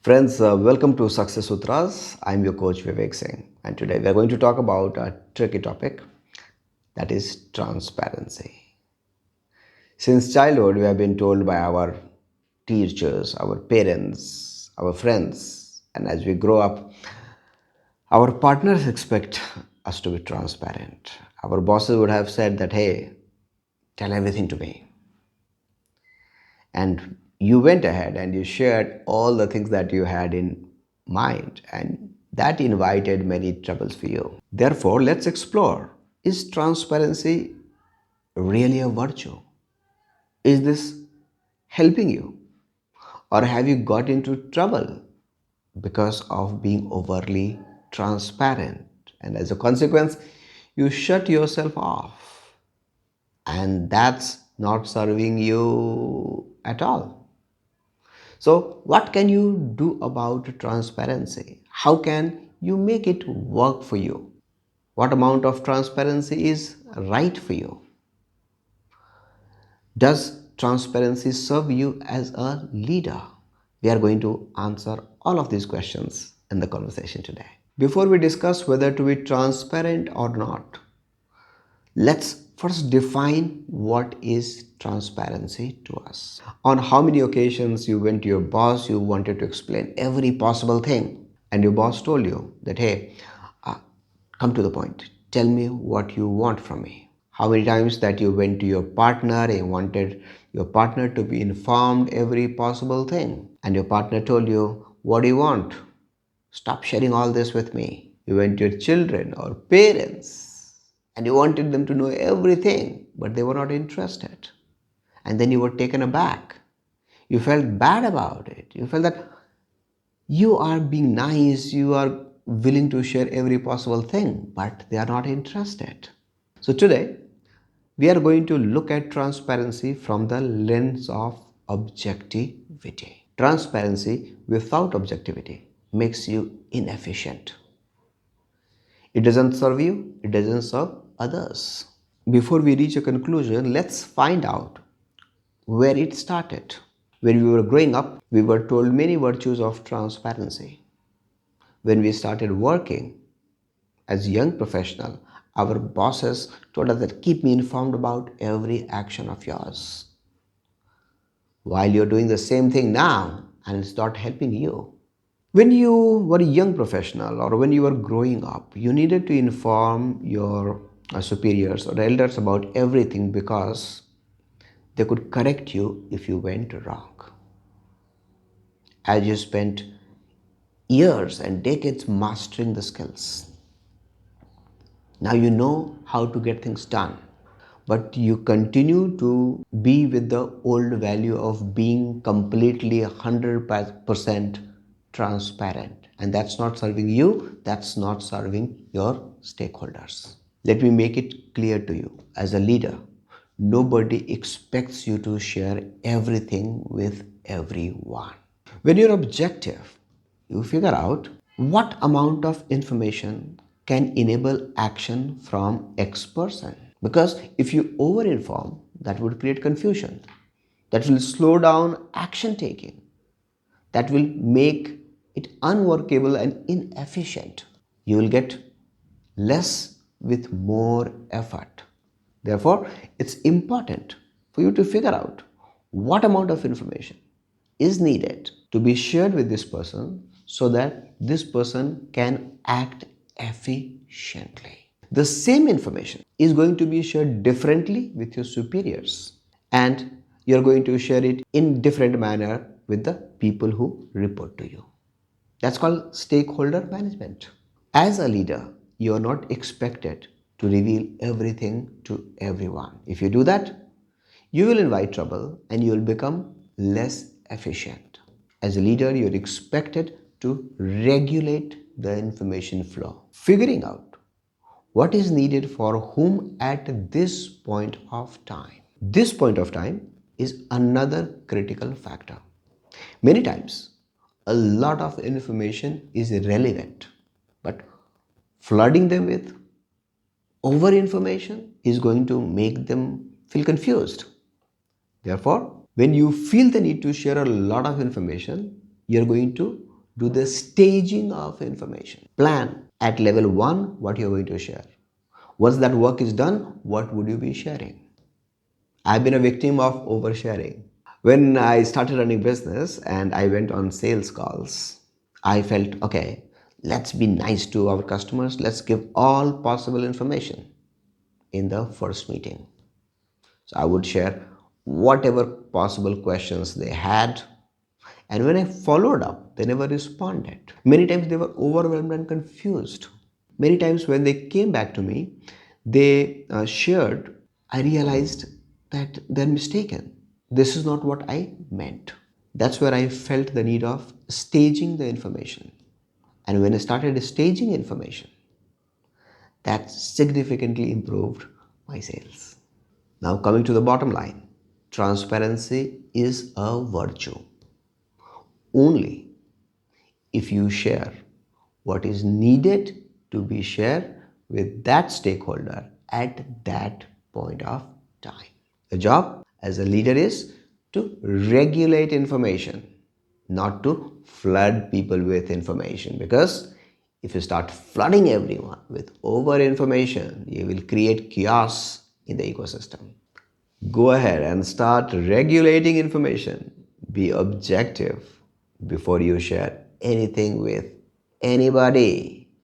Friends, welcome to Success Sutras. I'm your coach Vivek Singh, and today we are going to talk about a tricky topic, that is transparency. Since childhood, we have been told by our teachers, our parents, our friends, and as we grow up, our partners expect us to be transparent. Our bosses would have said that, hey, tell everything to me. And you went ahead and you shared all the things that you had in mind, and that invited many troubles for you. Therefore, let's explore, is transparency really a virtue? Is this helping you, or have you got into trouble because of being overly transparent, and as a consequence you shut yourself off, and that's not serving you at all? So, what can you do about transparency? How can you make it work for you? What amount of transparency is right for you? Does transparency serve you as a leader? We are going to answer all of these questions in the conversation today. Before we discuss whether to be transparent or not, let's first define what is transparency to us. On how many occasions you went to your boss, you wanted to explain every possible thing, and your boss told you that, hey, uh, come to the point, tell me what you want from me. How many times that you went to your partner and wanted your partner to be informed every possible thing, and your partner told you, what do you want? Stop sharing all this with me. You went to your children or parents and you wanted them to know everything, but they were not interested. And then you were taken aback. You felt bad about it. You felt that you are being nice, you are willing to share every possible thing, but they are not interested. So today, we are going to look at transparency from the lens of objectivity. Transparency without objectivity makes you inefficient. It doesn't serve you, it doesn't serve others. Before we reach a conclusion, let's find out where it started. When we were growing up, we were told many virtues of transparency. When we started working as young professional, our bosses told us that keep me informed about every action of yours. While you're doing the same thing now and it's not helping you. When you were a young professional or when you were growing up, you needed to inform your superiors or elders about everything because they could correct you if you went wrong. As you spent years and decades mastering the skills, now you know how to get things done. But you continue to be with the old value of being completely 100% transparent. And that's not serving you, that's not serving your stakeholders. Let me make it clear to you, as a leader, nobody expects you to share everything with everyone. When you're objective, you figure out what amount of information can enable action from X person. Because if you over-inform, that would create confusion. That will slow down action taking. That will make it unworkable and inefficient. You will get less with more effort. Therefore, it's important for you to figure out what amount of information is needed to be shared with this person so that this person can act efficiently. The same information is going to be shared differently with your superiors, and you're going to share it in different manner with the people who report to you. That's called stakeholder management. As a leader, you are not expected to reveal everything to everyone. If you do that, you will invite trouble and you will become less efficient. As a leader, you're expected to regulate the information flow, figuring out what is needed for whom at this point of time. This point of time is another critical factor. Many times, a lot of information is relevant, but flooding them with over information is going to make them feel confused. Therefore, when you feel the need to share a lot of information, you're going to Do the staging of information. Plan at level 1 what you're going to share. Once that work is done, what would you be sharing? I've been a victim of oversharing. When I started running business and I went on sales calls, I felt, okay, let's be nice to our customers. Let's give all possible information in the first meeting. So I would share whatever possible questions they had. And when I followed up, they never responded. Many times they were overwhelmed and confused. Many times when they came back to me, they shared, I realized that they're mistaken. This is not what I meant. That's where I felt the need of staging the information. And when I started staging information, that significantly improved my sales. Now, coming to the bottom line, transparency is a virtue only if you share what is needed to be shared with that stakeholder at that point of time. The job as a leader is to regulate information, not to flood people with information, because if you start flooding everyone with over information, you will create chaos in the ecosystem. Go ahead and start regulating information. Be objective before you share anything with anybody.